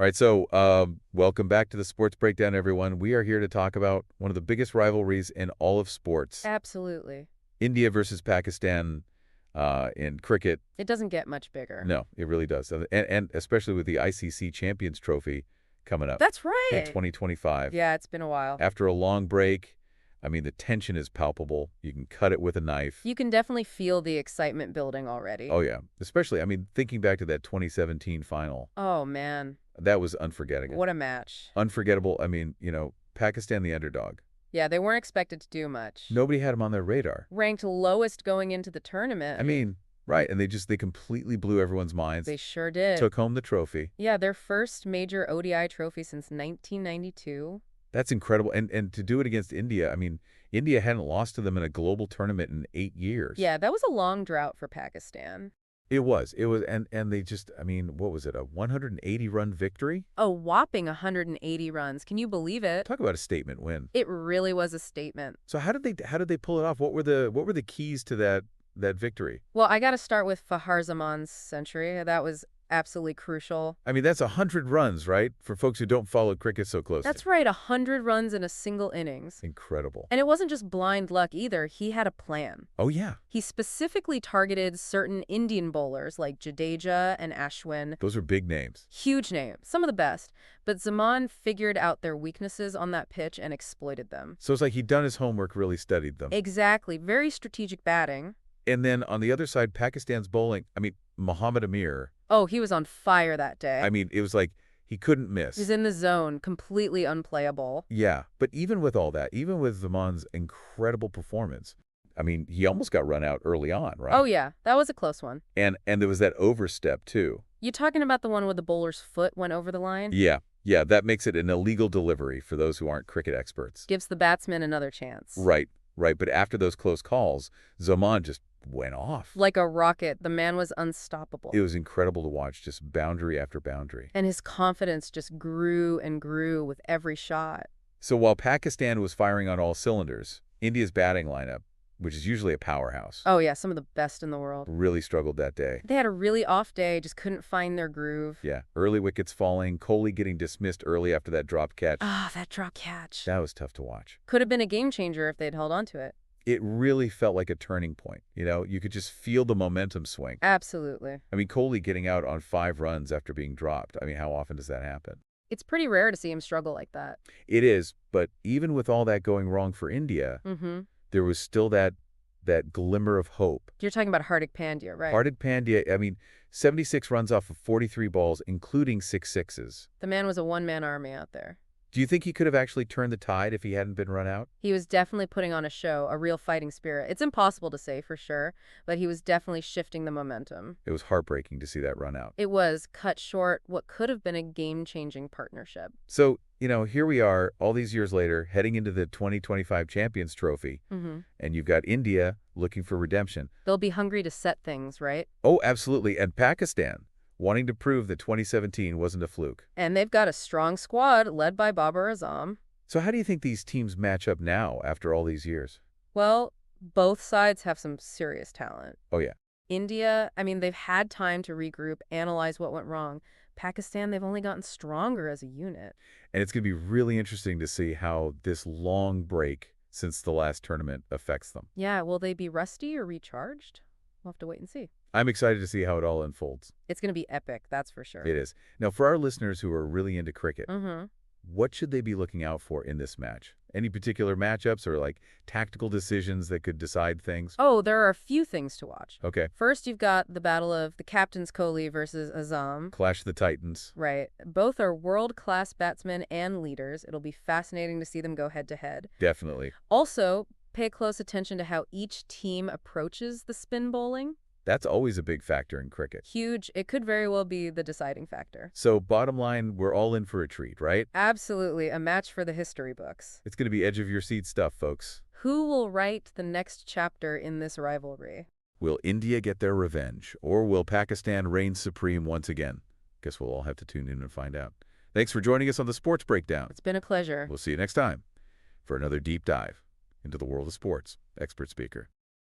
All right, so welcome back to the Sports Breakdown, everyone. We are here to talk about one of the biggest rivalries in all of sports. Absolutely. India versus Pakistan in cricket. It doesn't get much bigger. No, it really does. And especially with the ICC Champions Trophy coming up That's in right. 2025. Yeah, it's been a while. After a long break, I mean, the tension is palpable. You can cut it with a knife. You can definitely feel the excitement building already. Oh, yeah. Especially, I mean, thinking back to that 2017 final. Oh, man. That was unforgettable. What a match. Unforgettable. I mean, Pakistan the underdog. Yeah, they weren't expected to do much. Nobody had them on their radar. Ranked lowest going into the tournament. I mean, right, and they completely blew everyone's minds. They sure did. Took home the trophy. Yeah, their first major ODI trophy since 1992. That's incredible. And to do it against India, I mean, India hadn't lost to them in a global tournament in 8 years. Yeah, that was a long drought for Pakistan. It was, and they just, I mean, what was it, a 180-run victory? A whopping 180 runs. Can you believe it? Talk about a statement win. It really was a statement. So how did they pull it off? What were the keys to that victory? Well, I got to start with Fakhar Zaman's century. That was absolutely crucial. I mean, that's 100 runs, right? For folks who don't follow cricket so closely. That's right, 100 runs in a single innings. Incredible. And it wasn't just blind luck either. He had a plan. Oh, yeah. He specifically targeted certain Indian bowlers like Jadeja and Ashwin. Those are big names. Huge names, some of the best. But Zaman figured out their weaknesses on that pitch and exploited them. So it's like he'd done his homework, really studied them. Exactly. Very strategic batting. And then on the other side, Pakistan's bowling, I mean, Mohammad Amir. Oh, he was on fire that day. I mean, it was like he couldn't miss. He was in the zone, completely unplayable. Yeah, but even with all that, even with Zaman's incredible performance, I mean, he almost got run out early on, right? Oh, yeah. That was a close one. And there was that overstep, too. You talking about the one where the bowler's foot went over the line? Yeah, that makes it an illegal delivery for those who aren't cricket experts. Gives the batsman another chance. Right. But after those close calls, Zaman just went off. Like a rocket, the man was unstoppable. It was incredible to watch, just boundary after boundary. And his confidence just grew and grew with every shot. So while Pakistan was firing on all cylinders, India's batting lineup, which is usually a powerhouse, Oh, yeah, some of the best in the world. really struggled that day. They had a really off day, just couldn't find their groove. Yeah, early wickets falling, Kohli getting dismissed early after that dropped catch. Ah, that drop catch. That was tough to watch. Could have been a game changer if they'd held on to it. It really felt like a turning point. You could just feel the momentum swing. Absolutely. I mean, Kohli getting out on 5 runs after being dropped. I mean, how often does that happen? It's pretty rare to see him struggle like that. It is, but even with all that going wrong for India, there was still that glimmer of hope. You're talking about Hardik Pandya, right? Hardik Pandya, I mean, 76 runs off of 43 balls, including 6 sixes. The man was a one-man army out there. Do you think he could have actually turned the tide if he hadn't been run out? He was definitely putting on a show, a real fighting spirit. It's impossible to say for sure, but he was definitely shifting the momentum. It was heartbreaking to see that run out. It was cut short what could have been a game-changing partnership. So, here we are, all these years later, heading into the 2025 Champions Trophy, and you've got India looking for redemption. They'll be hungry to set things, right? Oh, absolutely. And Pakistan, wanting to prove that 2017 wasn't a fluke. And they've got a strong squad led by Babar Azam. So how do you think these teams match up now after all these years? Well, both sides have some serious talent. Oh, yeah. India, I mean, they've had time to regroup, analyze what went wrong. Pakistan, they've only gotten stronger as a unit. And it's going to be really interesting to see how this long break since the last tournament affects them. Yeah, will they be rusty or recharged? We'll have to wait and see. I'm excited to see how it all unfolds. It's going to be epic, that's for sure. It is. Now, for our listeners who are really into cricket, what should they be looking out for in this match? Any particular matchups or tactical decisions that could decide things? Oh, there are a few things to watch. Okay. First, you've got the battle of the captains Kohli versus Azam. Clash of the Titans. Right. Both are world-class batsmen and leaders. It'll be fascinating to see them go head-to-head. Definitely. Also, pay close attention to how each team approaches the spin bowling. That's always a big factor in cricket. Huge. It could very well be the deciding factor. So bottom line, we're all in for a treat, right? Absolutely. A match for the history books. It's going to be edge-of-your-seat stuff, folks. Who will write the next chapter in this rivalry? Will India get their revenge, or will Pakistan reign supreme once again? Guess we'll all have to tune in and find out. Thanks for joining us on the Sports Breakdown. It's been a pleasure. We'll see you next time for another deep dive into the world of sports. Expert speaker.